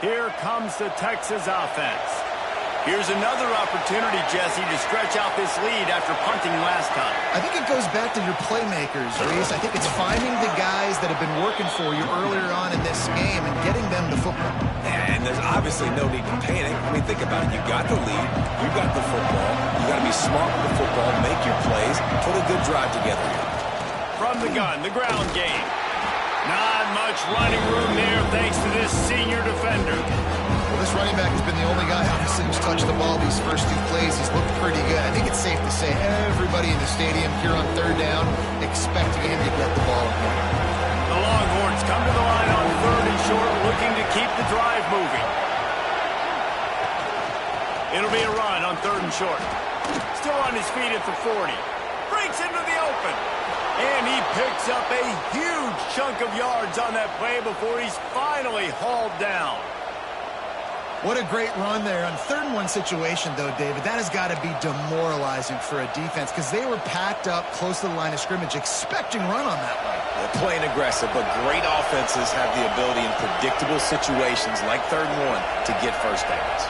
Here comes the Texas offense. Here's another opportunity, Jesse, to stretch out this lead after punting last time. I think it goes back to your playmakers, Reese. I think it's finding the guys that have been working for you earlier on in this game and getting them the football. And there's obviously no need to panic. I mean, think about it. You got the lead. You got the football. You got to be smart with the football, make your plays, put a good drive together. From the gun, the ground game. Not much running room there thanks to this senior defender. Well, this running back has been the only guy, obviously, who's touched the ball these first two plays. He's looked pretty good. I think it's safe to say everybody in the stadium here on third down expecting him to get the ball again. The Longhorns come to the line on 3rd and short, looking to keep the drive moving. It'll be a run on 3rd and short. Still on his feet at the 40. Breaks into the open. And he picks up a huge chunk of yards on that play before he's finally hauled down. What a great run there. On 3rd and 1 situation, though, David, that has got to be demoralizing for a defense because they were packed up close to the line of scrimmage expecting run on that one. They're playing aggressive, but great offenses have the ability in predictable situations like 3rd and 1 to get first downs.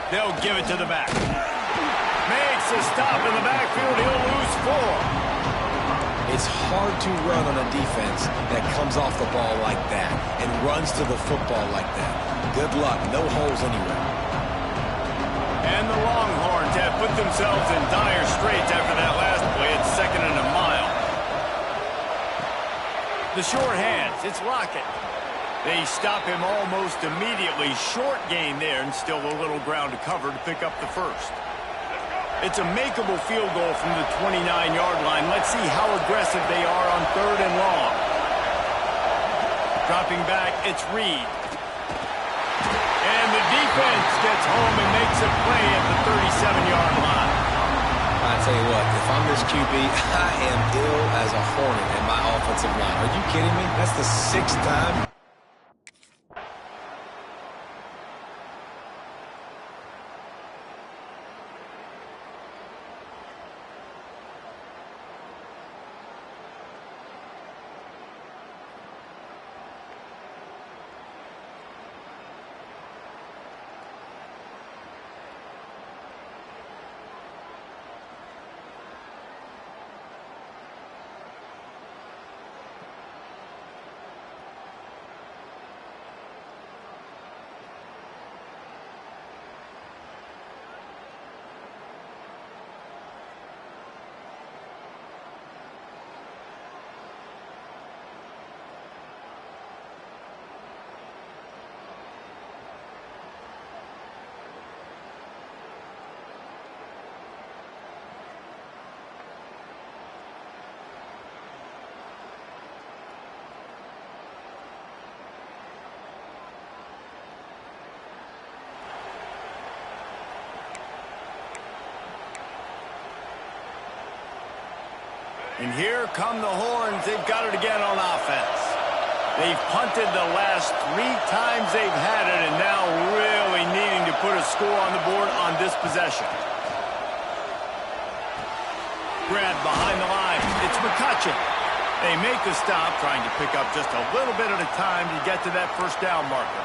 They'll give it to the back. Makes a stop in the backfield. He'll lose 4. It's hard to run on a defense that comes off the ball like that and runs to the football like that. Good luck. No holes anywhere. And the Longhorns have put themselves in dire straits after that last play. It's 2nd and a mile. The short hands. It's Lockett. They stop him almost immediately. Short gain there and still a little ground to cover to pick up the first. It's a makeable field goal from the 29-yard line. Let's see how aggressive they are on 3rd and long. Dropping back, it's Reed. And the defense gets home and makes a play at the 37-yard line. I tell you what, if I'm this QB, I am ill as a hornet in my offensive line. Are you kidding me? That's the 6th time. And here come the Horns. They've got it again on offense. They've punted the last 3 times they've had it, and now really needing to put a score on the board on this possession. Grabbed behind the line. It's McCutcheon. They make the stop, trying to pick up just a little bit at a time to get to that first down marker.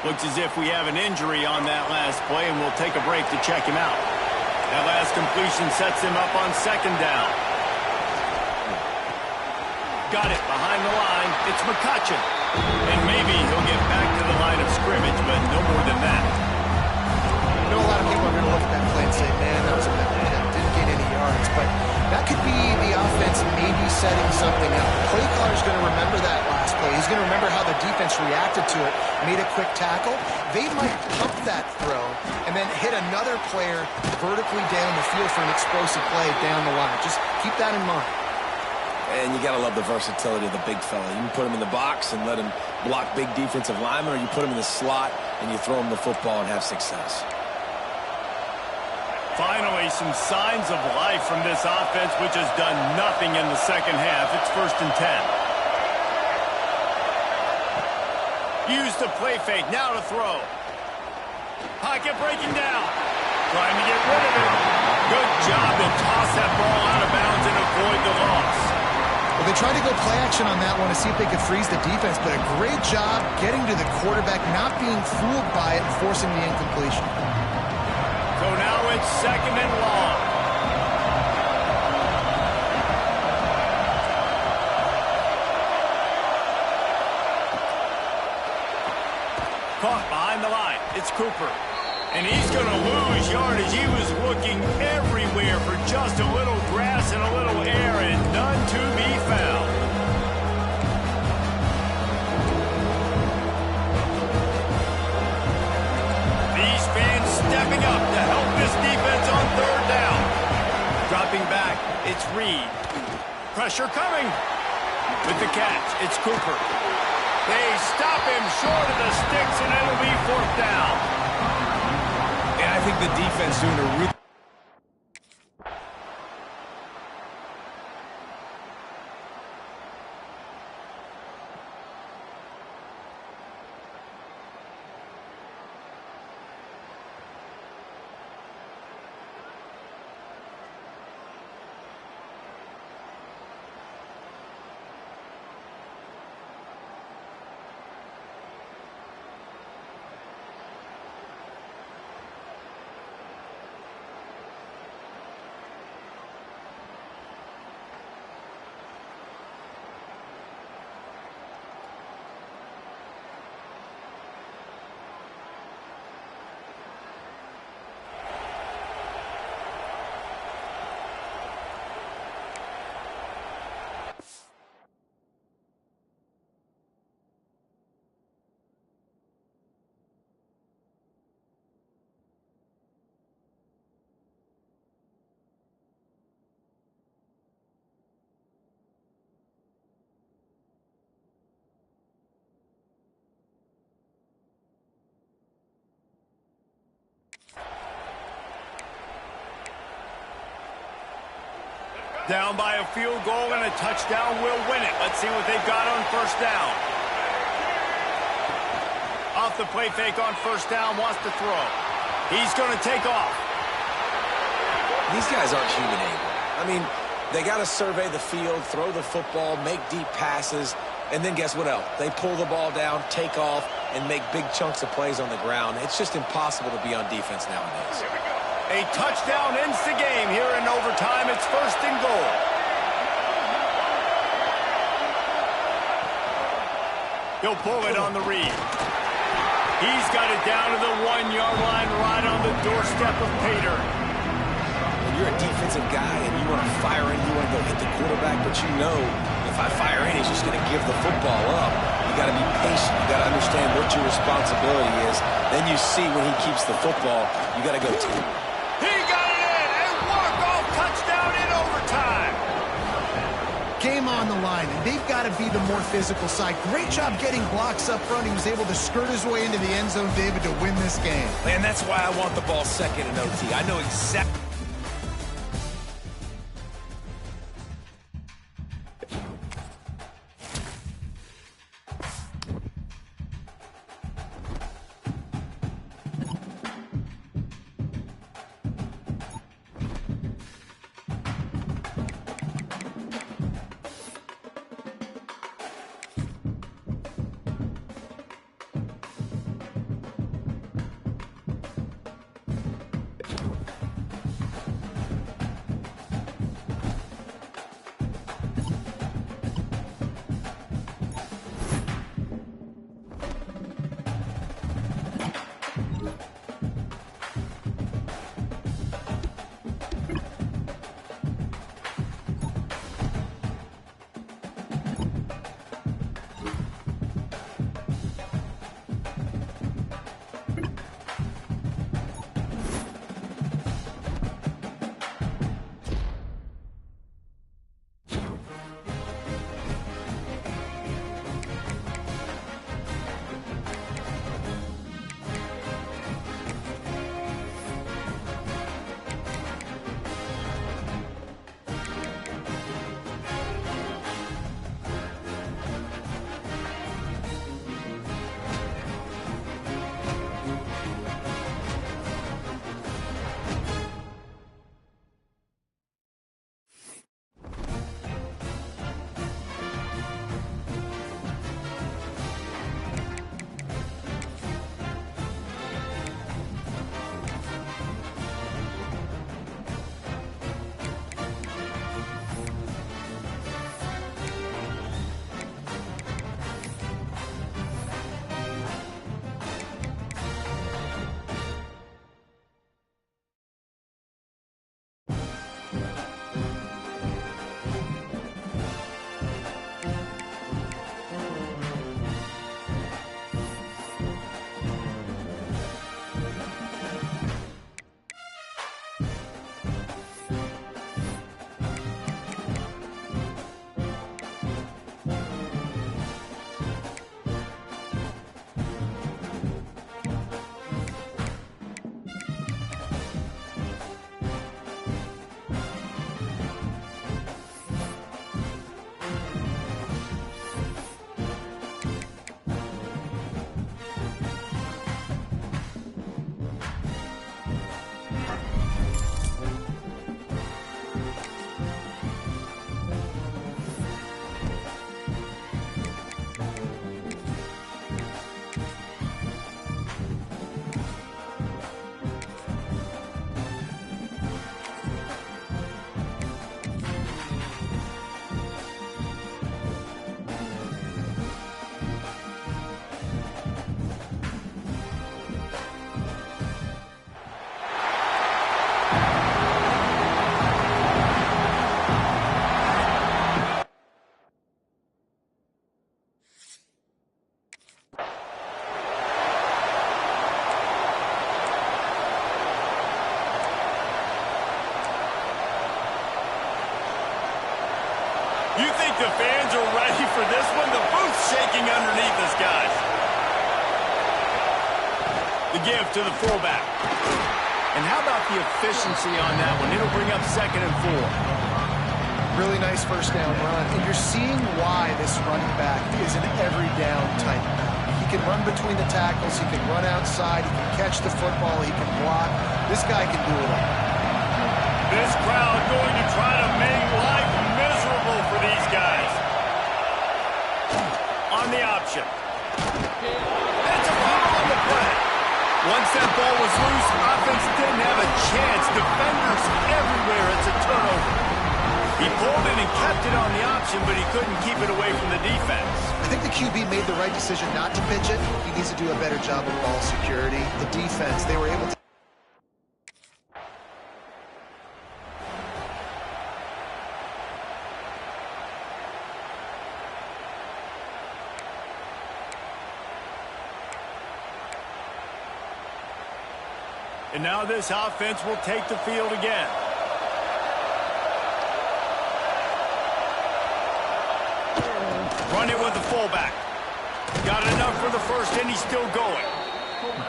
Looks as if we have an injury on that last play, and we'll take a break to check him out. That last completion sets him up on 2nd down. Got it behind the line. It's McCutcheon. And maybe he'll get back to the line of scrimmage, but no more than that. You know, a lot of people are going to look at that play and say, man, that was a bad play. Didn't get any yards. But that could be the offense maybe setting something up. The play caller's going to remember that last play. He's going to remember how the defense reacted to it, made a quick tackle. They might pump that throw and then hit another player vertically down the field for an explosive play down the line. Just keep that in mind. And you got to love the versatility of the big fella. You can put him in the box and let him block big defensive linemen, or you put him in the slot and you throw him the football and have success. Finally, some signs of life from this offense, which has done nothing in the second half. It's 1st and 10. Use the play fake. Now to throw. Pocket breaking down. Trying to get rid of it. Good job to toss that ball out of bounds and avoid the loss. Well, they tried to go play action on that one to see if they could freeze the defense, but a great job getting to the quarterback, not being fooled by it, and forcing the incompletion. So now it's 2nd and long. Caught behind the line. It's Cooper. And he's going to lose yardage. He was looking everywhere for just a little grass and a little air, and none to be found. These fans stepping up to help this defense on 3rd down. Dropping back, it's Reed. Pressure coming. With the catch, it's Cooper. They stop him short of the sticks, and it'll be 4th down. And I think the defense doing a really... Down by a field goal and a touchdown will win it. Let's see what they've got on 1st down. Off the play fake on 1st down, wants to throw. He's going to take off. These guys aren't human able. I mean, they got to survey the field, throw the football, make deep passes, and then guess what else? They pull the ball down, take off, and make big chunks of plays on the ground. It's just impossible to be on defense nowadays. A touchdown ends the game here in overtime. It's 1st and goal. He'll pull it on the read. He's got it down to the 1-yard line right on the doorstep of Pater. When you're a defensive guy and you want to fire in, you want to go hit the quarterback, but you know if I fire in, he's just going to give the football up. You got to be patient. You got to understand what your responsibility is. Then you see when he keeps the football, you got to go to him. He got it in! A walk-off touchdown in overtime! Game on the line, and they've got to be the more physical side. Great job getting blocks up front. He was able to skirt his way into the end zone, David, to win this game. And that's why I want the ball 2nd in OT. I know exactly. You think the fans are ready for this one? The booth's shaking underneath us, guys. The give to the fullback. And how about the efficiency on that one? It'll bring up 2nd and 4. Really nice first down run. And you're seeing why this running back is an every down type back. He can run between the tackles. He can run outside. He can catch the football. He can block. This guy can do it all. This crowd going to try to make life miserable for these guys. On the option. It's a foul on the play. Once that ball was loose, offense didn't have a chance. Defenders everywhere. It's a turnover. He pulled it and kept it on the option, but he couldn't keep it away from the defense. I think the QB made the right decision not to pitch it. He needs to do a better job of ball security. The defense, they were able to... And now this offense will take the field again. Run it with the fullback. Got enough for the first, and he's still going.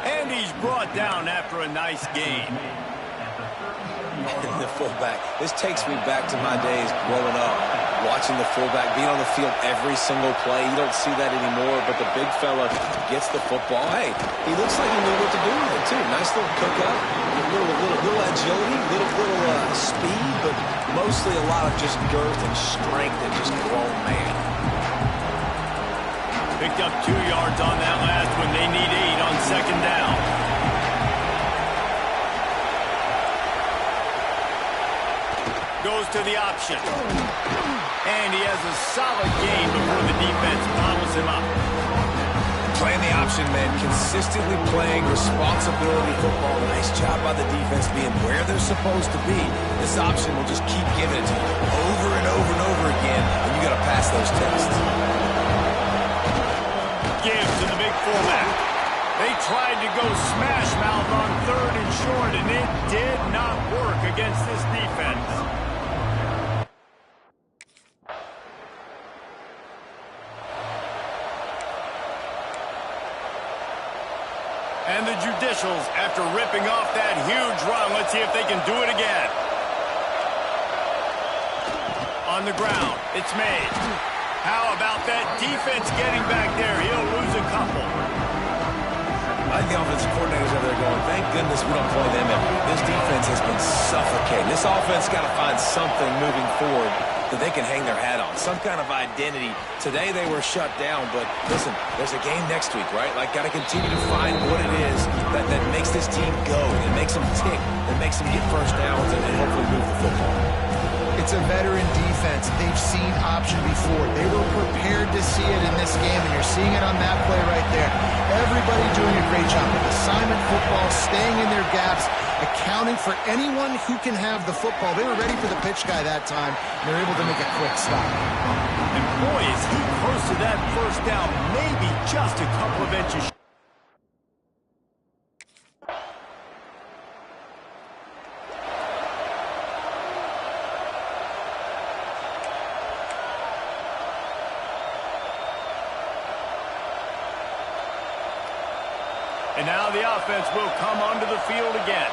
And he's brought down after a nice gain. The fullback. This takes me back to my days growing up, watching the fullback being on the field every single play. You don't see that anymore, but the big fella gets the football. Hey, he looks like he knew what to do with it, too. Nice little cook-up, little agility, little speed, but mostly a lot of just girth and strength and just grown man. Picked up 2 yards on that last one. They need 8 on 2nd down. Goes to the option. And he has a solid gain before the defense bottles him up. Playing the option, man. Consistently playing responsibility football. Nice job by the defense being where they're supposed to be. This option will just keep giving it to you over and over and over again, and you got to pass those tests. Give to the big fullback. They tried to go smash mouth on 3rd and short, and it did not work against this defense. And the Judicials, after ripping off that huge run, let's see if they can do it again. On the ground, it's made. How about that defense getting back there? He'll lose a couple. I think the offensive coordinators over there going, thank goodness we don't play them in. This defense has been suffocating. This offense got to find something moving forward that they can hang their hat on, some kind of identity. Today they were shut down, but listen, there's a game next week, right? Like, got to continue to find what it is that makes this team go, that makes them tick, that makes them get first downs and hopefully move the football. It's a veteran defense. They've seen option before. They were prepared to see it in this game, and you're seeing it on that play right there. Everybody doing a great job with assignment football, staying in their gaps, accounting for anyone who can have the football. They were ready for the pitch guy that time, and they're able to make a quick stop. And boy, is he close to that first down, maybe just a couple of inches. And now the offense will come onto the field again.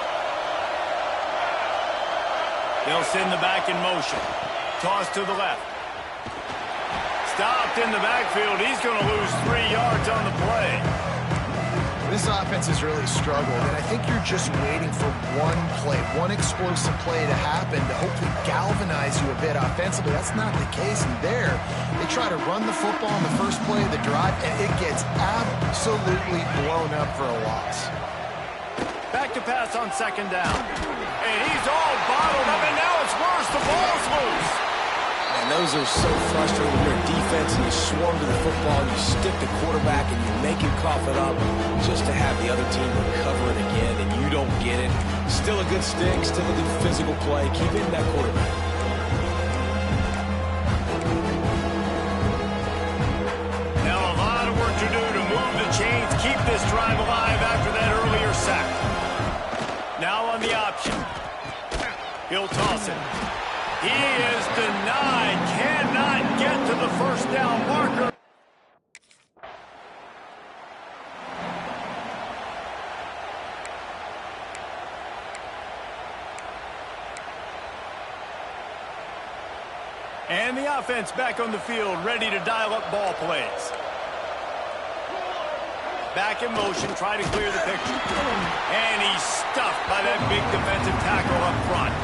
They'll send the back in motion. Toss to the left. Stopped in the backfield. He's going to lose 3 yards on the play. This offense has really struggled, and I think you're just waiting for one play, one explosive play to happen to hopefully galvanize you a bit offensively. That's not the case, and there, they try to run the football on the first play of the drive, and it gets absolutely blown up for a loss. Back to pass on 2nd down. And he's all bottled up, and now it's worse. The ball's loose. And those are so frustrating when you're a defense and you swarm to the football and you stick the quarterback and you make him cough it up just to have the other team recover it again and you don't get it. Still a good stick, still a good physical play. Keep hitting that quarterback. Now a lot of work to do to move the chains, keep this drive alive after that earlier sack. Now on the option. He'll toss it. He is denied, cannot first down marker. And the offense back on the field, ready to dial up ball plays. Back in motion, try to clear the picture. And he's stuffed by that big defensive tackle up front.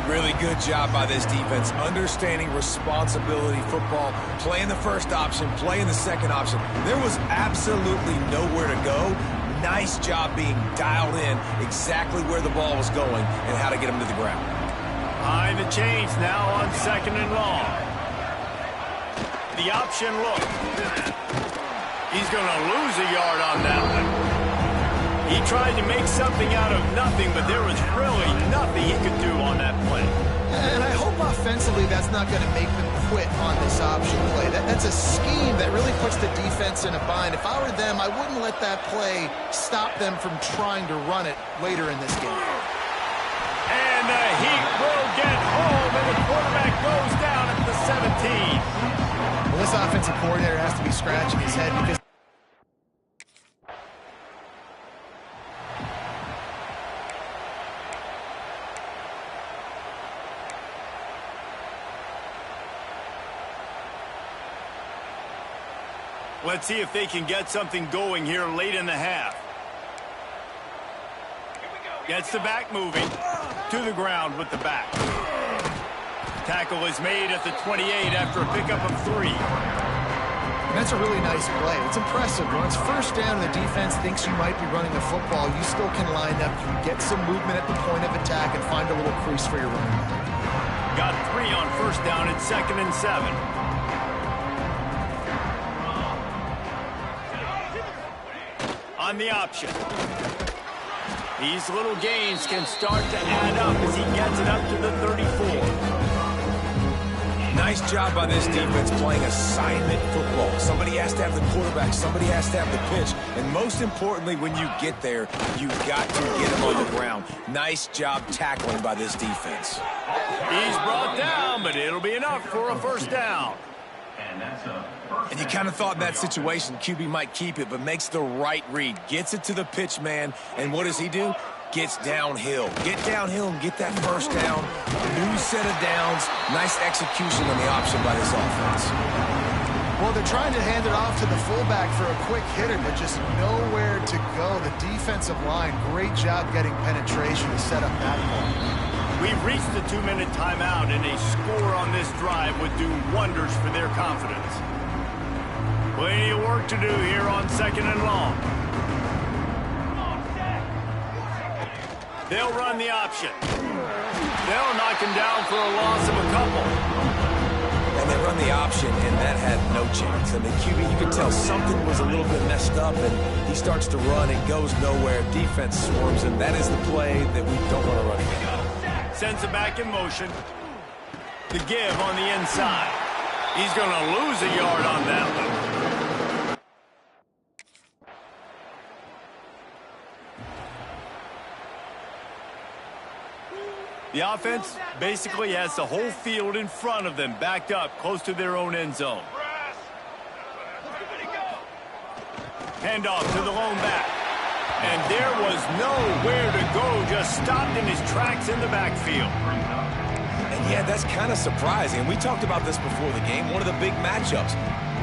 Really good job by this defense, understanding responsibility football, playing the first option, playing the second option. There was absolutely nowhere to go. Nice job being dialed in exactly where the ball was going and how to get him to the ground. Behind the chains now on 2nd and long. The option look. He's going to lose a yard on that one. He tried to make something out of nothing, but there was really nothing he could do on that play. And I hope offensively that's not going to make them quit on this option play. That's a scheme that really puts the defense in a bind. If I were them, I wouldn't let that play stop them from trying to run it later in this game. And the Heat will get home, and the quarterback goes down at the 17. Well, this offensive coordinator has to be scratching his head because let's see if they can get something going here late in the half. Gets the back moving to the ground with the back. Tackle is made at the 28 after a pickup of 3. That's a really nice play. It's impressive. When it's first down and the defense thinks you might be running the football, you still can line up, you get some movement at the point of attack, and find a little crease for your running back. Got 3 on first down at 2nd and 7. On the option. These little gains can start to add up as he gets it up to the 34. Nice job by this defense playing assignment football. Somebody has to have the quarterback, somebody has to have the pitch, and most importantly, when you get there, you got to get him on the ground. Nice job tackling by this defense. He's brought down, but it'll be enough for a first down. And you kind of thought in that situation QB might keep it, but makes the right read. Gets it to the pitch man, and what does he do? Gets downhill. Get downhill and get that first down. New set of downs. Nice execution on the option by this offense. Well, they're trying to hand it off to the fullback for a quick hitter, but just nowhere to go. The defensive line, great job getting penetration to set up that ball. We've reached the 2-minute timeout, and a score on this drive would do wonders for their confidence. Plenty of work to do here on 2nd and long. They'll run the option. They'll knock him down for a loss of a couple. And they run the option, and that had no chance. And the QB, you could tell something was a little bit messed up, and he starts to run and goes nowhere. Defense swarms him. That is the play that we don't want to run again. Sends it back in motion. The give on the inside. He's going to lose a yard on that one. The offense basically has the whole field in front of them, backed up close to their own end zone. Handoff to the lone back. And there was nowhere to go, just stopped in his tracks in the backfield. And yeah, that's kind of surprising. We talked about this before the game. One of the big matchups.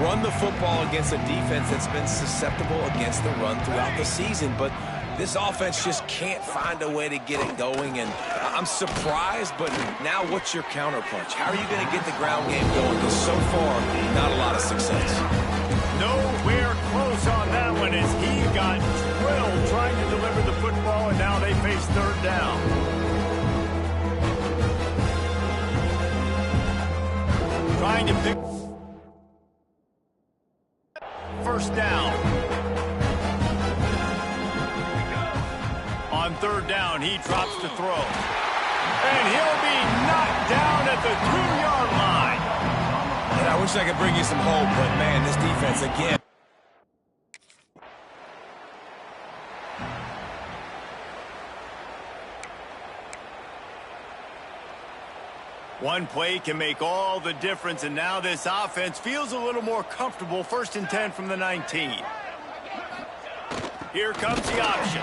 Run the football against a defense that's been susceptible against the run throughout the season. But this offense just can't find a way to get it going. And I'm surprised, but now what's your counterpunch? How are you going to get the ground game going? Because so far, not a lot of success. Nowhere close on that one as he got drilled trying to deliver the football, and now they face 3rd down. Trying to pick first down. On 3rd down, he drops to throw. And he'll be knocked down at the 2-yard line. And I wish I could bring you some hope, but man, this defense again. One play can make all the difference, and now this offense feels a little more comfortable. 1st and 10 from the 19. Here comes the option.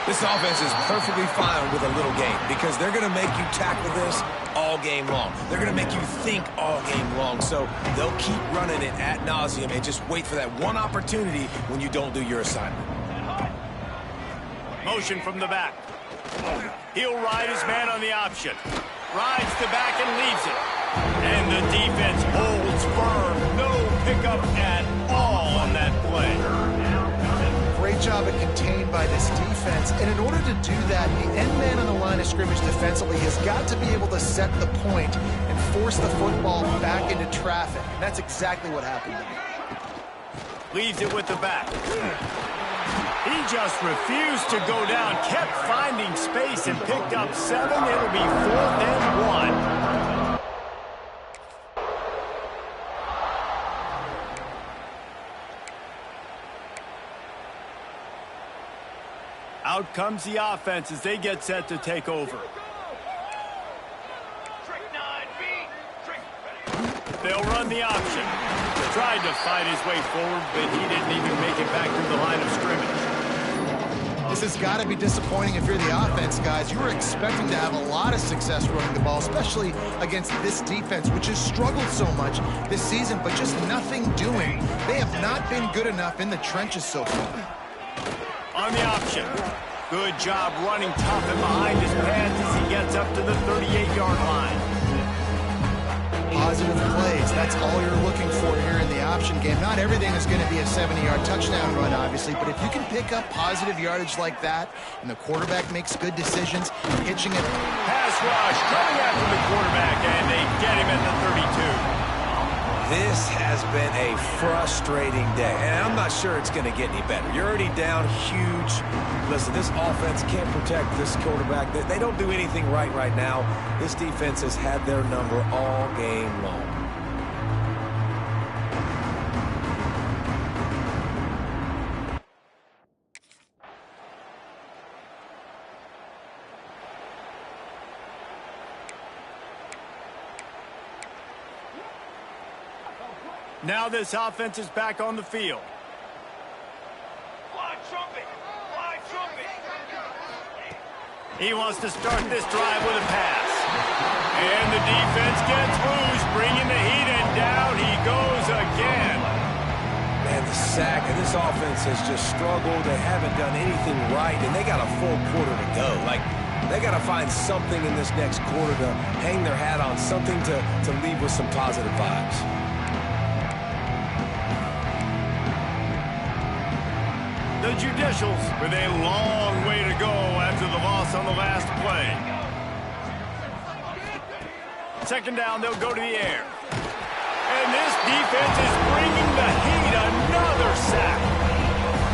This offense is perfectly fine with a little game because they're going to make you tackle this all game long. They're going to make you think all game long. So they'll keep running it ad nauseum and just wait for that one opportunity when you don't do your assignment. Motion from the back. He'll ride his man on the option. Rides the back and leaves it. And the defense holds firm. No pickup at all on that play. Great job at contained by this defense. And in order to do that, the end man on the line of scrimmage defensively has got to be able to set the point and force the football back into traffic. And that's exactly what happened there. Leaves it with the back. He just refused to go down, kept finding space and picked up 7. It'll be 4th and 1. Out comes the offense as they get set to take over. They'll run the option. Tried to fight his way forward, but he didn't even make it back to the line of scrimmage. This has got to be disappointing if you're the offense, guys. You were expecting to have a lot of success running the ball, especially against this defense, which has struggled so much this season, but just nothing doing. They have not been good enough in the trenches so far. On the option. Good job running tough and behind his pads as he gets up to the 38-yard line. Positive plays, that's all you're looking for here in the option game. Not everything is going to be a 70-yard touchdown run, obviously, but if you can pick up positive yardage like that and the quarterback makes good decisions, hitching it. Pass rush coming after the quarterback, and they get him at the 32. This has been a frustrating day, and I'm not sure it's going to get any better. You're already down huge. Listen, this offense can't protect this quarterback. They don't do anything right now. This defense has had their number all game long. Now this offense is back on the field. Fly trumpet! Fly trumpet! He wants to start this drive with a pass. And the defense gets loose, bringing the heat, and down he goes again. Man, the sack, and this offense has just struggled. They haven't done anything right, and they got a full quarter to go. Like, they got to find something in this next quarter to hang their hat on, something to leave with some positive vibes. The Judicials with a long way to go after the loss on the last play. 2nd down, they'll go to the air. And this defense is bringing the heat. Another sack.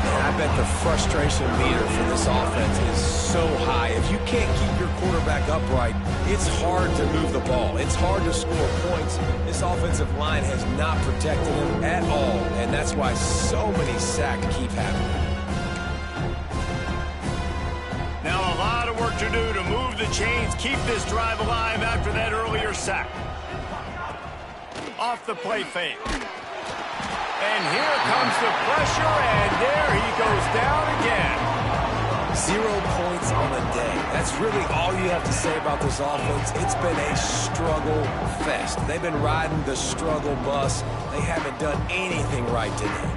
And I bet the frustration meter for this offense is so high. If you can't keep your quarterback upright, it's hard to move the ball. It's hard to score points. This offensive line has not protected him at all, and that's why so many sacks keep happening. Now a lot of work to do to move the chains, keep this drive alive after that earlier sack. Off the play fake. And here comes the pressure, and there he goes down again. 0 points on the day. That's really all you have to say about this offense. It's been a struggle fest. They've been riding the struggle bus. They haven't done anything right today.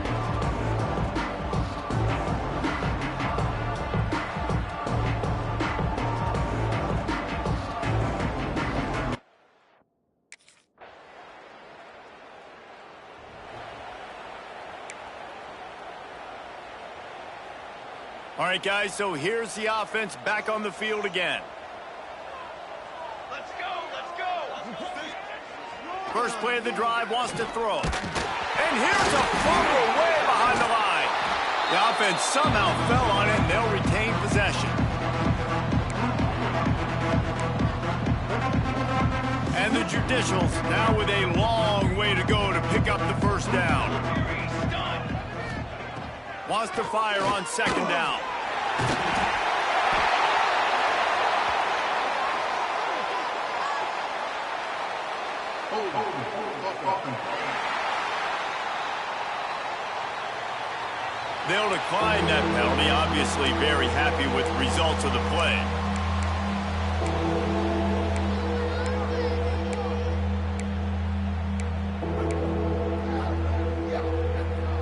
All right, guys, so here's the offense back on the field again. Let's go! Let's go! First play of the drive, wants to throw. And here's a fumble way behind the line. The offense somehow fell on it, and they'll retain possession. And the Judicials now with a long way to go to pick up the 1st down. Wants to fire on 2nd down. They'll decline that penalty, obviously very happy with the results of the play.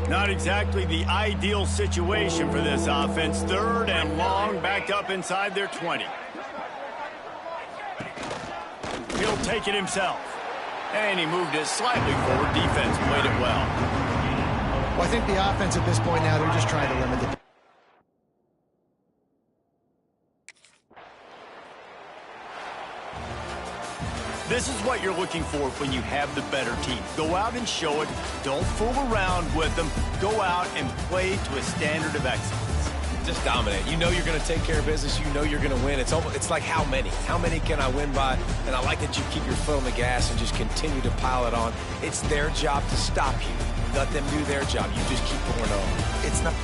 Not exactly the ideal situation for this offense. 3rd and long, backed up inside their 20. He'll take it himself. And he moved it slightly forward. Defense played it well. Well, I think the offense at this point now, they're just trying to limit the... This is what you're looking for when you have the better team. Go out and show it. Don't fool around with them. Go out and play to a standard of excellence. Just dominate. You know you're going to take care of business. You know you're going to win. It's like how many? How many can I win by? And I like that you keep your foot on the gas and just continue to pile it on. It's their job to stop you. Let them do their job. You just keep going on. It's not...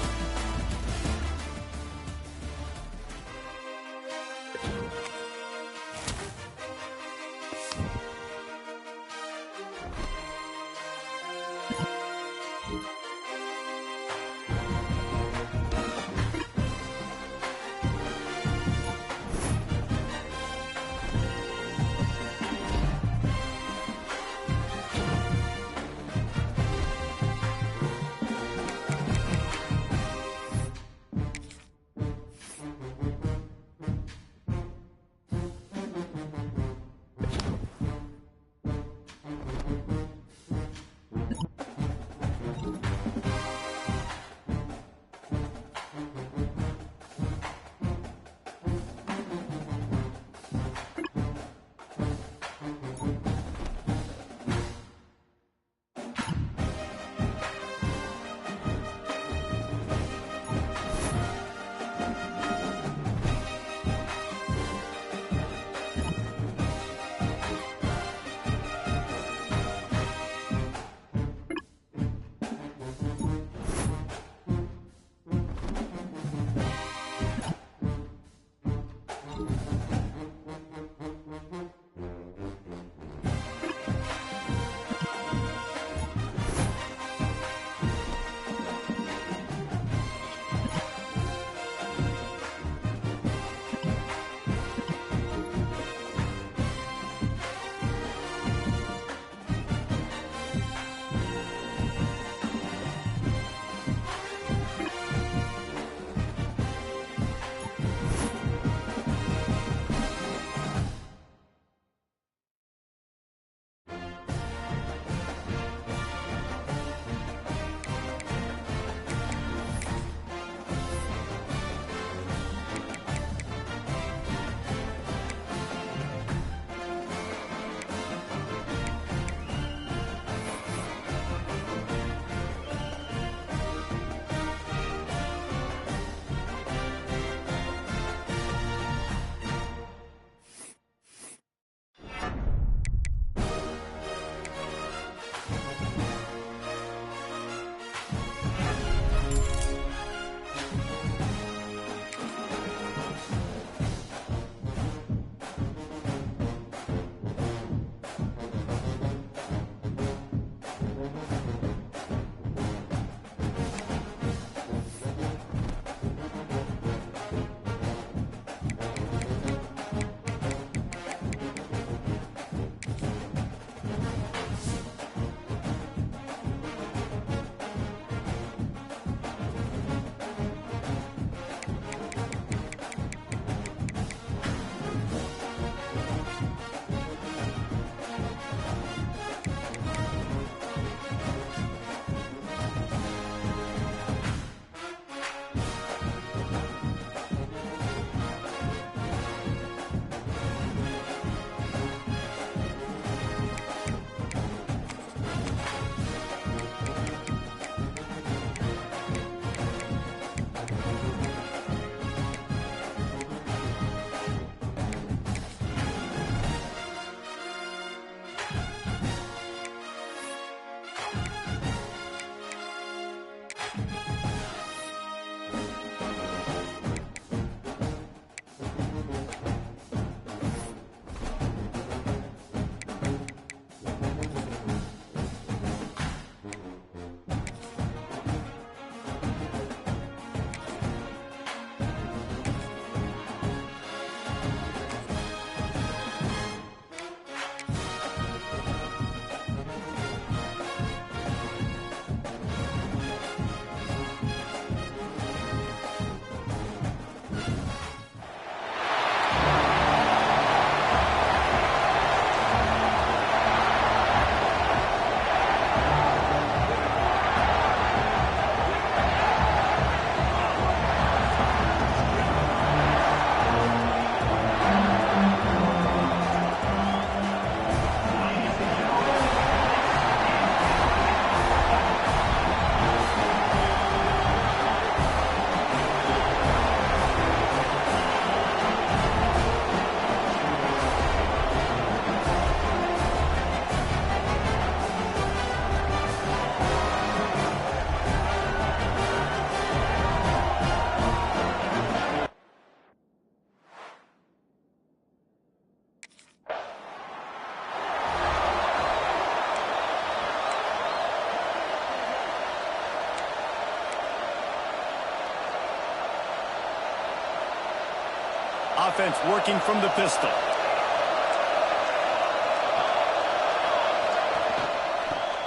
offense working from the pistol.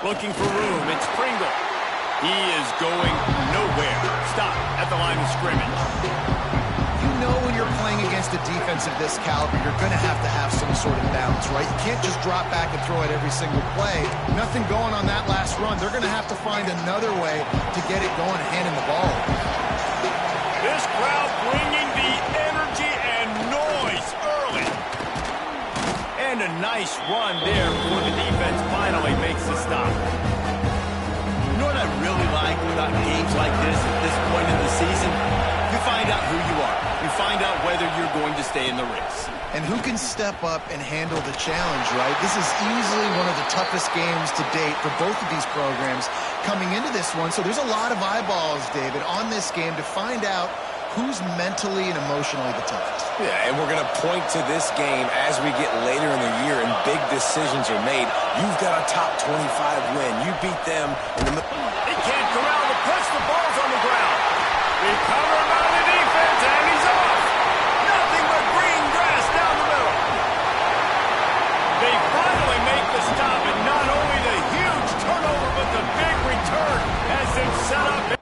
Looking for room. It's Pringle. He is going nowhere. Stop at the line of scrimmage. You know when you're playing against a defense of this caliber, you're going to have some sort of balance, right? You can't just drop back and throw it every single play. Nothing going on that last run. They're going to have to find another way to get it going, handing the ball. This crowd bringing the energy and noise early. And a nice run there before the defense finally makes the stop. You know what I really like about games like this at this point in the season? You find out who you are. You find out whether you're going to stay in the race. And who can step up and handle the challenge, right? This is easily one of the toughest games to date for both of these programs coming into this one. So there's a lot of eyeballs, David, on this game to find out who's mentally and emotionally the toughest. Yeah, and we're going to point to this game as we get later in the year and big decisions are made. You've got a top 25 win. You beat them in the middle. He can't corral the push. The ball's on the ground. Recovered by the defense, and he's off. Nothing but green grass down the middle. They finally make the stop, and not only the huge turnover, but the big return has them set up.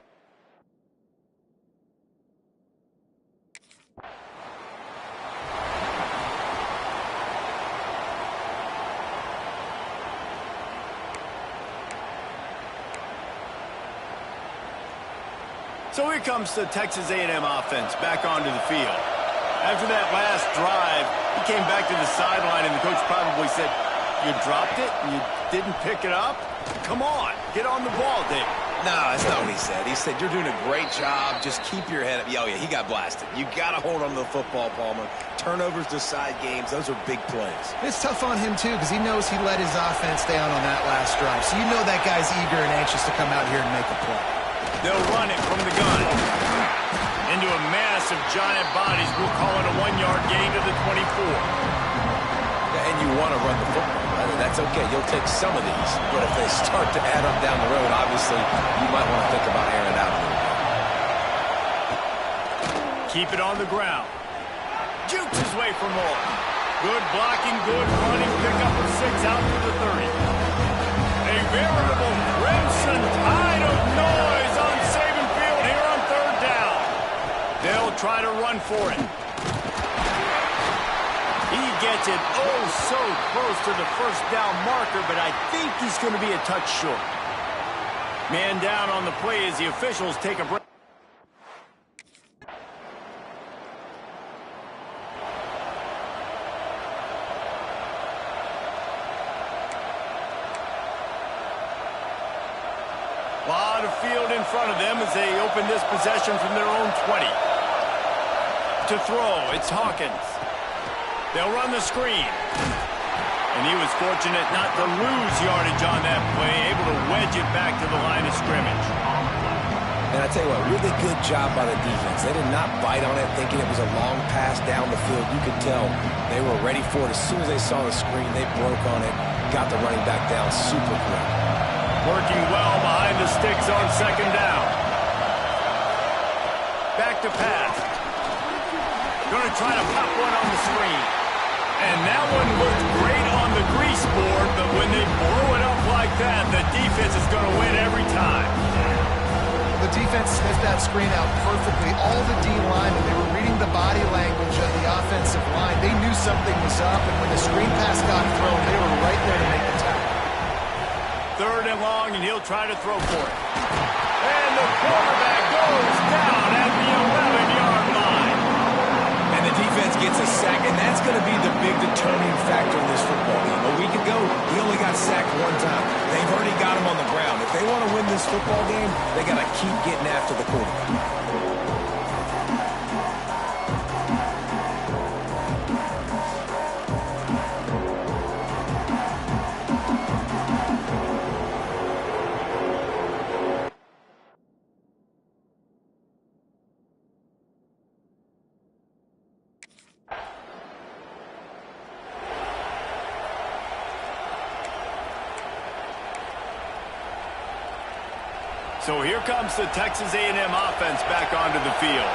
So here comes the Texas A&M offense back onto the field. After that last drive, he came back to the sideline, and the coach probably said, "You dropped it and you didn't pick it up? Come on, get on the ball, Dave." No, that's not what he said. He said, "You're doing a great job. Just keep your head up." Oh, yeah, he got blasted. You got to hold on to the football, Palmer. Turnovers decide games. Those are big plays. It's tough on him, too, because he knows he let his offense down on that last drive. So you know that guy's eager and anxious to come out here and make a play. They'll run it from the gun. Into a mass of giant bodies. We'll call it a 1-yard gain to the 24. And you want to run the football. That's okay. You'll take some of these. But if they start to add up down the road, obviously, you might want to think about airing it out a little bit. Keep it on the ground. Jukes his way for more. Good blocking, good running. Pick up of 6 out to the 30. A veritable crimson tide of noise on Saban Field here on 3rd down. They'll try to run for it. He gets it so close to the 1st down marker, but I think he's going to be a touch short. Man down on the play as the officials take a break. A lot of field in front of them as they open this possession from their own 20. To throw, it's Hawkins. They'll run the screen. And he was fortunate not to lose yardage on that play, able to wedge it back to the line of scrimmage. And I tell you what, really good job by the defense. They did not bite on it thinking it was a long pass down the field. You could tell they were ready for it. As soon as they saw the screen, they broke on it, got the running back down super quick. Working well behind the sticks on 2nd down. Back to pass. Going to try to pop one on the screen. And that one looked great on the grease board, but when they blow it up like that, the defense is going to win every time. The defense sniffed that screen out perfectly. All the D linemen, they were reading the body language of the offensive line. They knew something was up, and when the screen pass got thrown, they were right there to make the tackle. 3rd and long, and he'll try to throw for it. And the quarterback goes down at the 11-yard line. And the defense gets a sack, and that's going to be the big determining factor in this football game. A week ago, he only got sacked 1 time. They've already got him on the ground. If they want to win this football game, they got to keep getting after the quarterback. So here comes the Texas A&M offense back onto the field.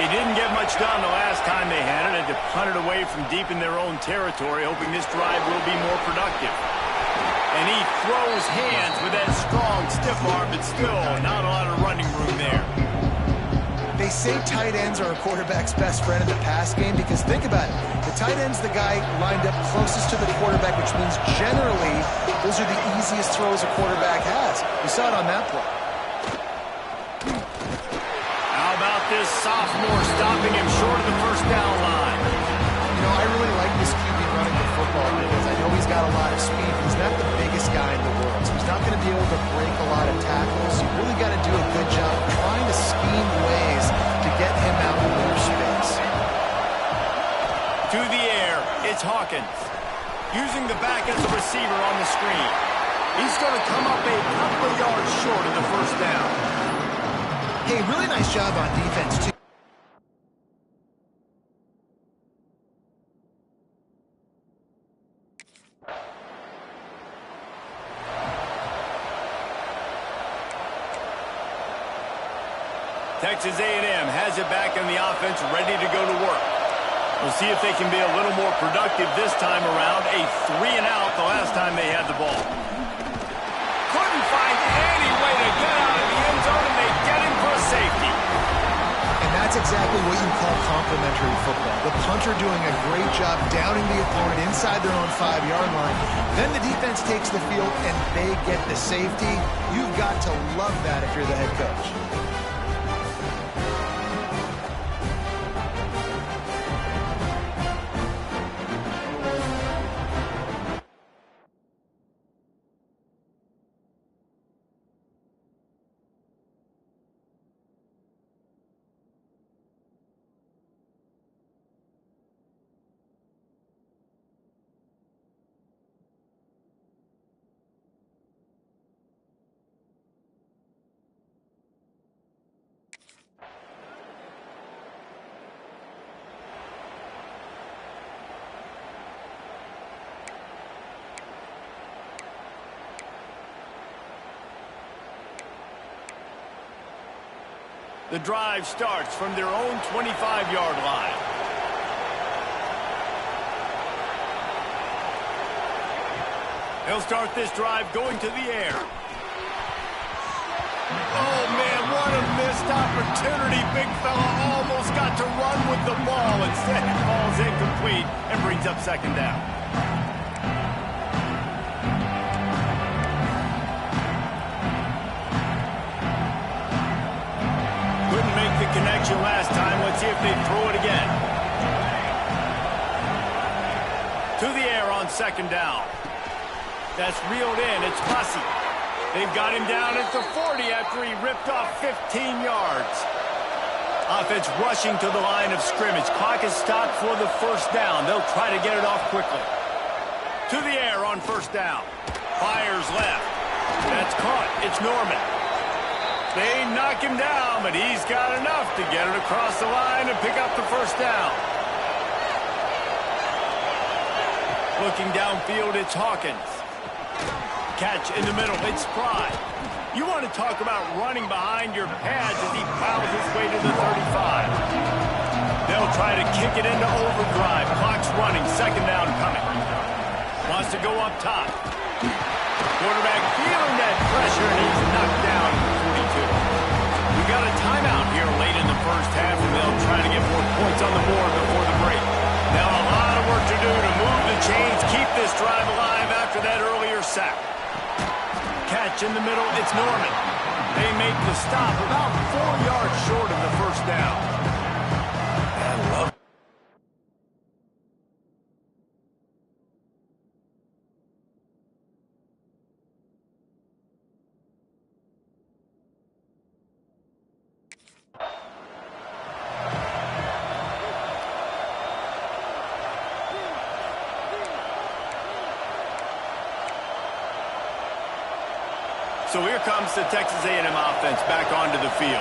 He didn't get much done the last time they had it. Had to punt it away from deep in their own territory, hoping this drive will be more productive. And he throws hands with that strong, stiff arm, but still not a lot of running room there. They say tight ends are a quarterback's best friend in the pass game because think about it. The tight end's the guy lined up closest to the quarterback, which means generally those are the easiest throws a quarterback has. We saw it on that play. How about this sophomore stopping him short of the first down line? You know, I really like this QB running the football because I know he's got a lot of speed. He's not the biggest guy in the world, so he's not going to be able to break a lot of tackles. You really got to do a good job trying to scheme ways to get him out in more space. To the air, it's Hawkins. Using the back as a receiver on the screen. He's going to come up a couple of yards short of the first down. Hey, really nice job on defense, too. Texas A&M has it back in the offense, ready to go to work. We'll see if they can be a little more productive this time around. A 3-and-out the last time they had the ball. Couldn't find any way to get out of the end zone, and they get him for a safety. And that's exactly what you call complementary football. The punter doing a great job downing the opponent inside their own 5-yard line. Then the defense takes the field, and they get the safety. You've got to love that if you're the head coach. The drive starts from their own 25-yard line. They'll start this drive going to the air. Oh, man, what a missed opportunity. Big fella almost got to run with the ball. Instead, it falls incomplete and brings up second down. Connection last time. Let's see if they throw it again. To the air on second down. That's reeled in. It's Hussey. They've got him down at the 40 after he ripped off 15 yards. Offense rushing to the line of scrimmage. Clock is stopped for the first down. They'll try to get it off quickly. To the air on first down. Fires left. That's caught. It's Norman. They knock him down, but he's got enough to get it across the line and pick up the first down. Looking downfield, it's Hawkins. Catch in the middle, it's Fry. You want to talk about running behind your pads as he plows his way to the 35. They'll try to kick it into overdrive. Clock's running, second down coming. Wants to go up top. Quarterback feeling that pressure, and he's knocked down. We got a timeout here late in the first half, and they'll try to get more points on the board before the break. Now a lot of work to do to move the chains, keep this drive alive after that earlier sack. Catch in the middle, it's Norman. They make the stop about 4 yards short of the first down. I love it. So here comes the Texas A&M offense back onto the field.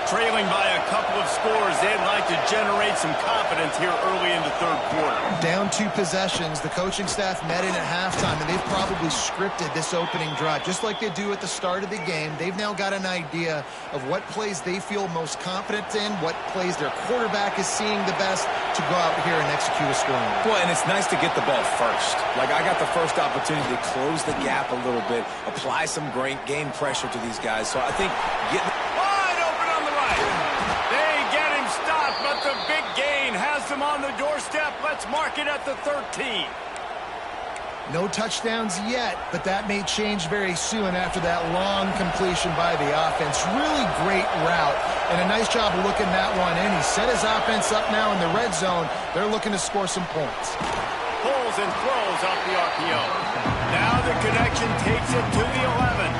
Trailing by a couple of scores, they'd like to generate some confidence here early in the third quarter. Down 2 possessions, the coaching staff met in at halftime, and they've probably scripted this opening drive. Just like they do at the start of the game, they've now got an idea of what plays they feel most confident in, what plays their quarterback is seeing the best to go out here and execute a scoring. Well, and it's nice to get the ball first. Like, I got the first opportunity to close the gap a little bit, apply some great game pressure to these guys. So I think getting... But the big gain has them on the doorstep. Let's mark it at the 13. No touchdowns yet, but that may change very soon after that long completion by the offense. Really great route, and a nice job of looking that one in. He set his offense up now in the red zone. They're looking to score some points. Pulls and throws off the RPO. Now the connection takes it to the 11.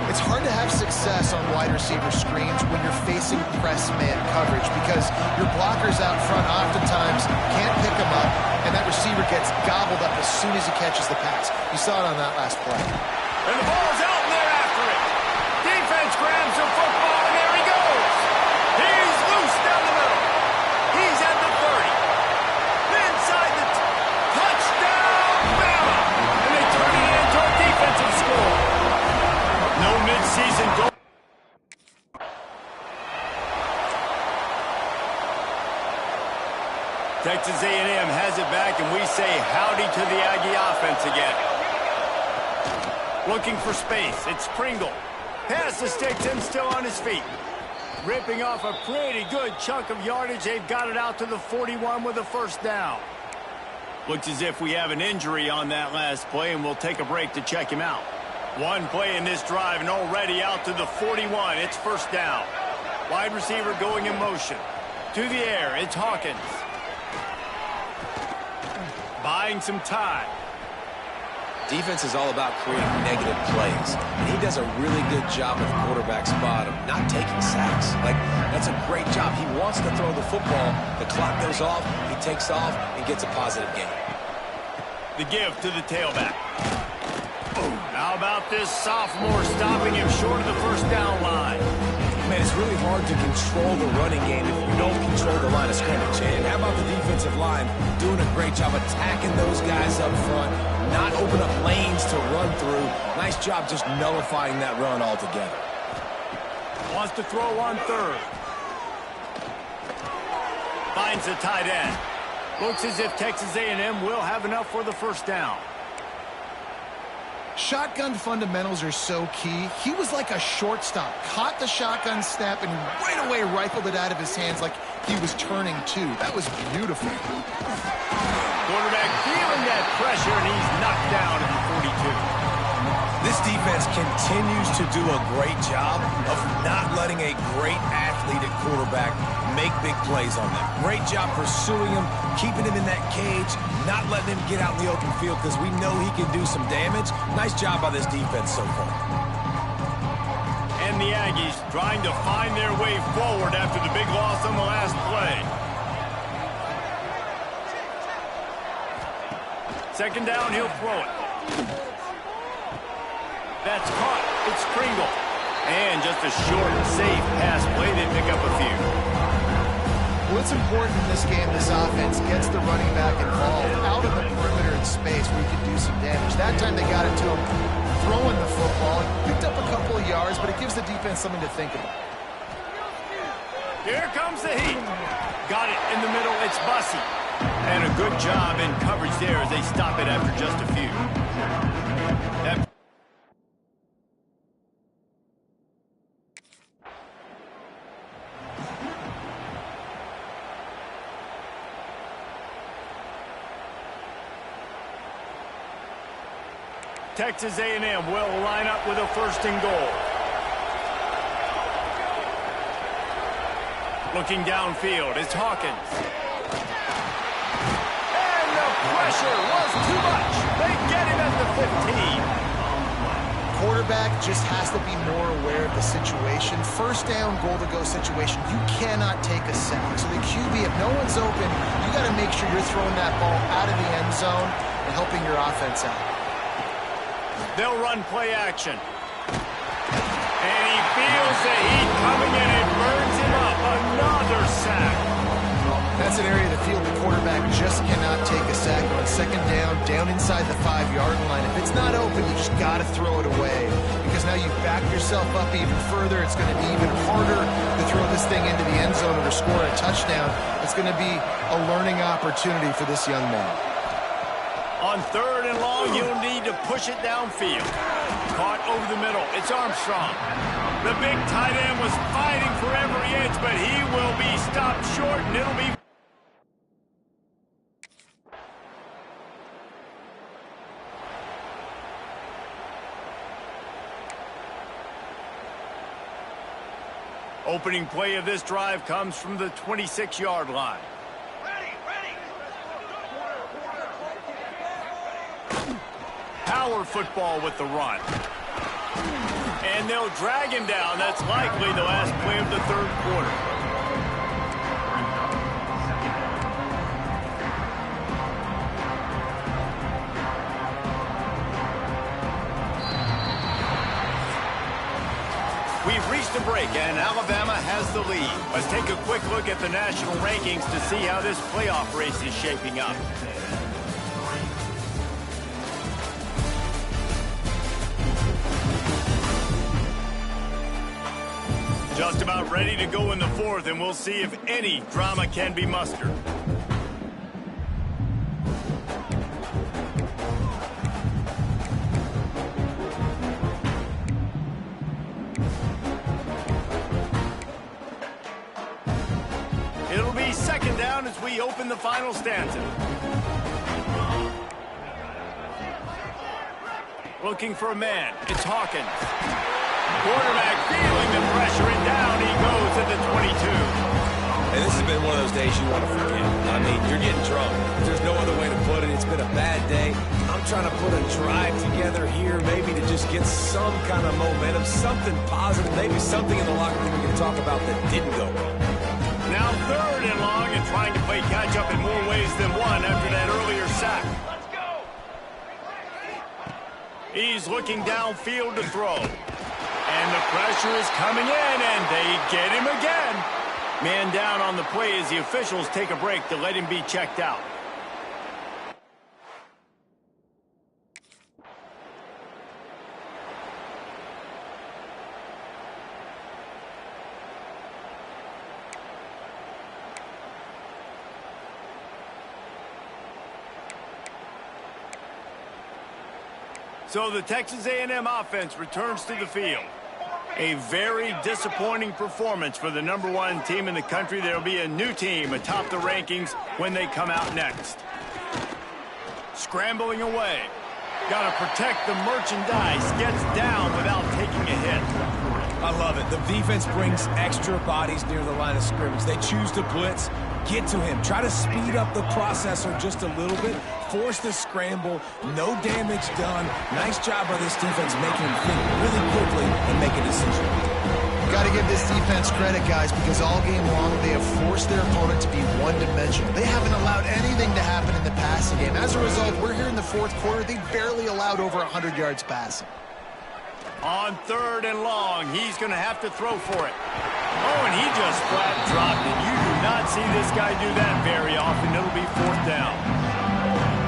It's hard to have success on wide receiver screens when you're facing press man coverage because your blockers out front oftentimes can't pick them up, and that receiver gets gobbled up as soon as he catches the pass. You saw it on that last play. And the ball's out, and they're after it. Defense grabs the football, and there he goes. He's loose down the middle. He's at the 30. Inside the touchdown, Bama. And they turn it into a defensive score. No mid-season goal. Texas A&M has it back, and we say howdy to the Aggie offense again. Looking for space. It's Pringle. Pass to Sticks, still on his feet. Ripping off a pretty good chunk of yardage. They've got it out to the 41 with a first down. Looks as if we have an injury on that last play, and we'll take a break to check him out. One play in this drive and already out to the 41. It's first down. Wide receiver going in motion. To the air, it's Hawkins. Buying some time. Defense is all about creating negative plays, and he does a really good job at the quarterback spot of not taking sacks. Like, that's a great job. He wants to throw the football. The clock goes off, he takes off, and gets a positive gain. The give to the tailback. How about this sophomore stopping him short of the first down line? Man, it's really hard to control the running game if you don't control the line of scrimmage. And how about the defensive line doing a great job attacking those guys up front, not open up lanes to run through. Nice job just nullifying that run altogether. Wants to throw on third. Finds the tight end. Looks as if Texas A&M will have enough for the first down. Shotgun fundamentals are so key. He was like a shortstop. Caught the shotgun snap and right away rifled it out of his hands like he was turning two. That was beautiful. Quarterback feeling that pressure, and he's knocked down at the 42. This defense continues to do a great job of not letting a great athlete at quarterback make big plays on them. Great job pursuing him, keeping him in that cage, not letting him get out in the open field because we know he can do some damage. Nice job by this defense so far. And the Aggies trying to find their way forward after the big loss on the last play. Second down, he'll throw it. That's caught. It's Pringle. And just a short, safe pass play. They pick up a few. Well, it's important in this game, this offense gets the running back involved out of the perimeter in space where he can do some damage. That time they got it to him throwing the football. Picked up a couple of yards, but it gives the defense something to think about. Here comes the heat. Got it in the middle. It's Bussey. And a good job in coverage there as they stop it after just a few. Texas A&M will line up with a first and goal. Looking downfield, it's Hawkins. And the pressure was too much. They get him at the 15. Quarterback just has to be more aware of the situation. First down, goal-to-go situation. You cannot take a sack. So the QB, if no one's open, you got to make sure you're throwing that ball out of the end zone and helping your offense out. They'll run play action. And he feels the heat coming and it burns him up. Another sack. That's an area of the field the quarterback just cannot take a sack on. Second down inside the 5-yard line. If it's not open, you just got to throw it away. Because now you've backed yourself up even further. It's going to be even harder to throw this thing into the end zone or to score a touchdown. It's going to be a learning opportunity for this young man. On 3rd and long, you'll need to push it downfield. Caught over the middle. It's Armstrong. The big tight end was fighting for every inch, but he will be stopped short, and it'll be... Opening play of this drive comes from the 26-yard line. Power football with the run. And they'll drag him down. That's likely the last play of the 3rd quarter. We've reached a break, and Alabama has the lead. Let's take a quick look at the national rankings to see how this playoff race is shaping up. Just about ready to go in the 4th, and we'll see if any drama can be mustered. It'll be 2nd down as we open the final stanza. Looking for a man. It's Hawkins. Quarterback feeling the pressure, and down he goes at the 22. And this has been one of those days you want to forget. I mean, you're getting drunk. There's no other way to put it. It's been a bad day. I'm trying to put a drive together here, maybe to just get some kind of momentum, something positive, maybe something in the locker room we can talk about that didn't go wrong. Now 3rd and long, and trying to play catch-up in more ways than one after that earlier sack. Let's go. He's looking downfield to throw. And the pressure is coming in, and they get him again. Man down on the play as the officials take a break to let him be checked out. So the Texas A&M offense returns to the field. A very disappointing performance for the #1 team in the country. There'll be a new team atop the rankings when they come out next. Scrambling away. Got to protect the merchandise. Gets down without taking a hit. I love it. The defense brings extra bodies near the line of scrimmage. They choose to blitz, get to him, try to speed up the processor just a little bit, force the scramble, no damage done. Nice job by this defense making him think really quickly and make a decision. Got to give this defense credit, guys, because all game long they have forced their opponent to be one-dimensional. They haven't allowed anything to happen in the passing game. As a result, we're here in the 4th quarter. They barely allowed over 100 yards passing. On 3rd and long, he's going to have to throw for it. Oh, and he just flat dropped it. You do not see this guy do that very often. It'll be 4th down.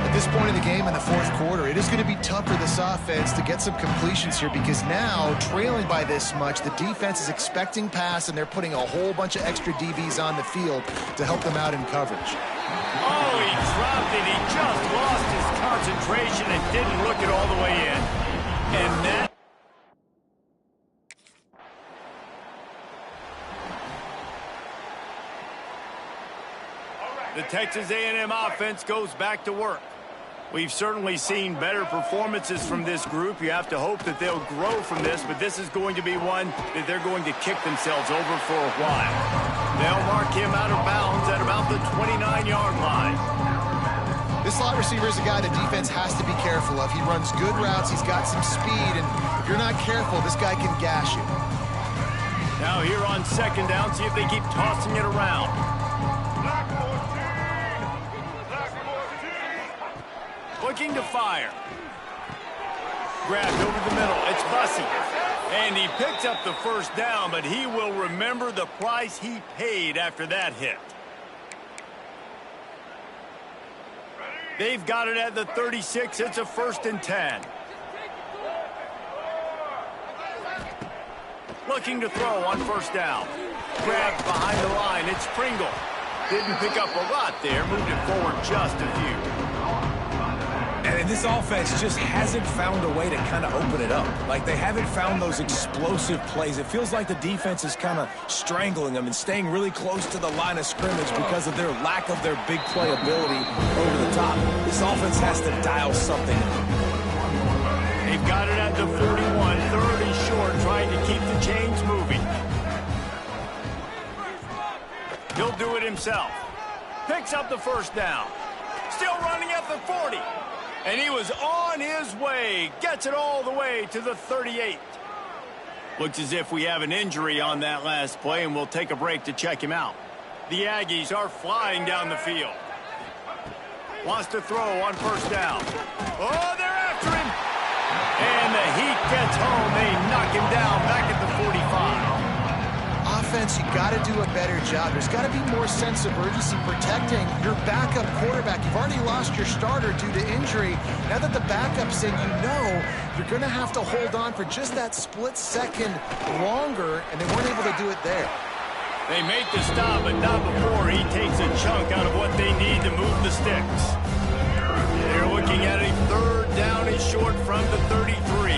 At this point in the game in the 4th quarter, it is going to be tough for this offense to get some completions here because now, trailing by this much, the defense is expecting pass, and they're putting a whole bunch of extra DBs on the field to help them out in coverage. Oh, he dropped it. He just lost his concentration and didn't look it all the way in. And that... The Texas A&M offense goes back to work. We've certainly seen better performances from this group. You have to hope that they'll grow from this, but this is going to be one that they're going to kick themselves over for a while. They'll mark him out of bounds at about the 29-yard line. This slot receiver is a guy the defense has to be careful of. He runs good routes, he's got some speed, and if you're not careful, this guy can gash you. Now here on 2nd down, see if they keep tossing it around. Looking to fire. Grabbed over the middle. It's Bussey. And he picks up the first down, but he will remember the price he paid after that hit. They've got it at the 36. It's a 1st and 10. Looking to throw on 1st down. Grabbed behind the line. It's Pringle. Didn't pick up a lot there. Moved it forward just a few. And this offense just hasn't found a way to kind of open it up. Like, they haven't found those explosive plays. It feels like the defense is kind of strangling them and staying really close to the line of scrimmage because of their lack of their big play ability over the top. This offense has to dial something up. They've got it at the 41. 3rd and short, trying to keep the chains moving. He'll do it himself. Picks up the 1st down. Still running at the 40. And he was on his way. Gets it all the way to the 38. Looks as if we have an injury on that last play, and we'll take a break to check him out. The Aggies are flying down the field. Wants to throw on 1st down. Oh, they're after him. And the Heat gets home. They knock him down back at the 45. Offense, you got to do a better job. There's got to be more sense of urgency protecting your backup quarterback. You've already lost your starter due to injury. Now that the backup's in, you know you're going to have to hold on for just that split second longer, and they weren't able to do it there. They make the stop, but not before he takes a chunk out of what they need to move the sticks. They're looking at a 3rd down and short from the 33.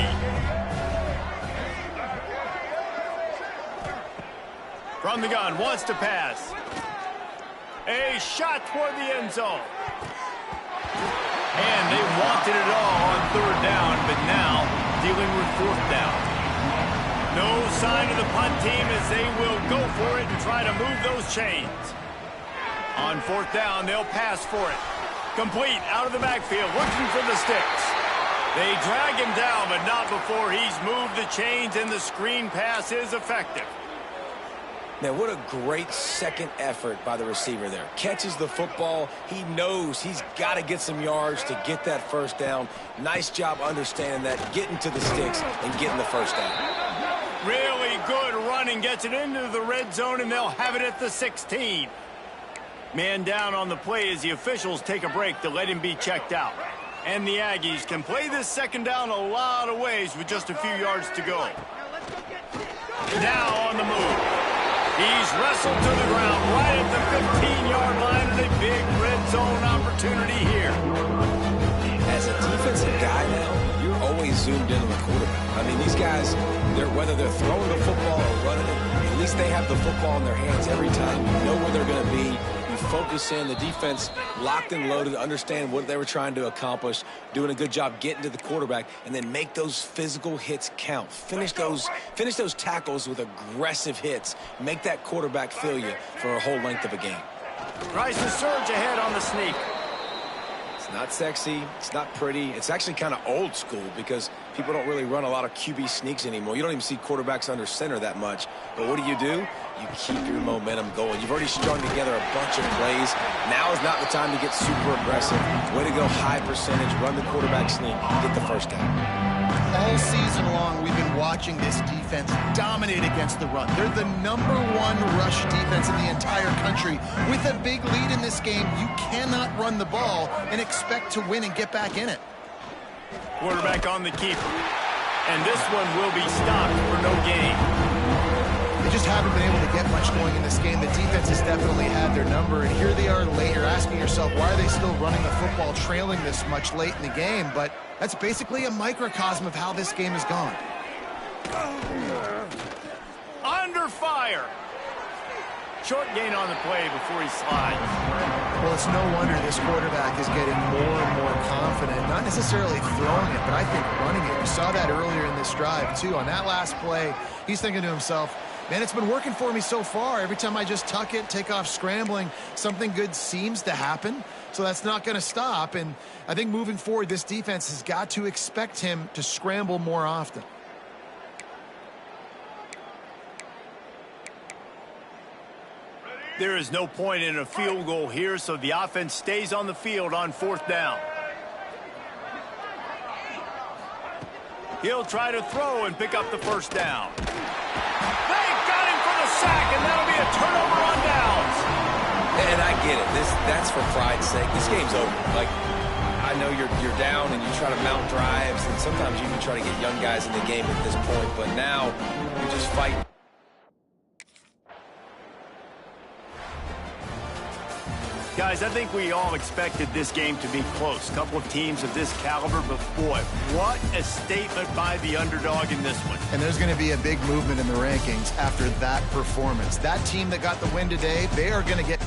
From the gun, wants to pass. A shot toward the end zone. And they wanted it all on 3rd down, but now dealing with 4th down. No sign of the punt team as they will go for it and try to move those chains. On 4th down, they'll pass for it. Complete out of the backfield, looking for the sticks. They drag him down, but not before he's moved the chains, and the screen pass is effective. Man, what a great second effort by the receiver there. Catches the football. He knows he's got to get some yards to get that 1st down. Nice job understanding that, getting to the sticks and getting the 1st down. Really good running. Gets it into the red zone, and they'll have it at the 16. Man down on the play as the officials take a break to let him be checked out. And the Aggies can play this 2nd down a lot of ways with just a few yards to go. Now on the move. He's wrestled to the ground right at the 15-yard line, and a big red zone opportunity here. As a defensive guy now, you're always zoomed in on the quarterback. I mean, these guys, whether they're throwing the football or running it, at least they have the football in their hands every time. You know where they're going to be. You focus in. The defense locked and loaded, understand what they were trying to accomplish, doing a good job getting to the quarterback, and then make those physical hits count. Finish those tackles with aggressive hits. Make that quarterback feel you for a whole length of a game. Tries to surge ahead on the sneak. It's not sexy. It's not pretty. It's actually kind of old school because people don't really run a lot of QB sneaks anymore. You don't even see quarterbacks under center that much. But what do? You keep your momentum going. You've already strung together a bunch of plays. Now is not the time to get super aggressive. Way to go high percentage. Run the quarterback sneak. Get the 1st down. All season long, we've been watching this defense dominate against the run. They're the #1 rush defense in the entire country. With a big lead in this game, you cannot run the ball and expect to win and get back in it. Quarterback on the keeper. And this one will be stopped for no gain. They just haven't been able to get much going in this game. The defense has definitely had their number, and here they are late. You're asking yourself, why are they still running the football trailing this much late in the game? But that's basically a microcosm of how this game has gone. Under fire. Short gain on the play before he slides. Well, it's no wonder this quarterback is getting more and more confident. Not necessarily throwing it, but I think running it. We saw that earlier in this drive, too. On that last play, he's thinking to himself, man, it's been working for me so far. Every time I just tuck it, take off scrambling, something good seems to happen. So that's not going to stop. And I think moving forward, this defense has got to expect him to scramble more often. There is no point in a field goal here, so the offense stays on the field on 4th down. He'll try to throw and pick up the first down. They got him for the sack, and that'll be a turnover on downs. And I get it. That's for pride's sake. This game's over. Like, I know you're down and you try to mount drives, and sometimes you even try to get young guys in the game at this point, but now you just fight. Guys, I think we all expected this game to be close. A couple of teams of this caliber, but boy, what a statement by the underdog in this one. And there's going to be a big movement in the rankings after that performance. That team that got the win today, they are going to get...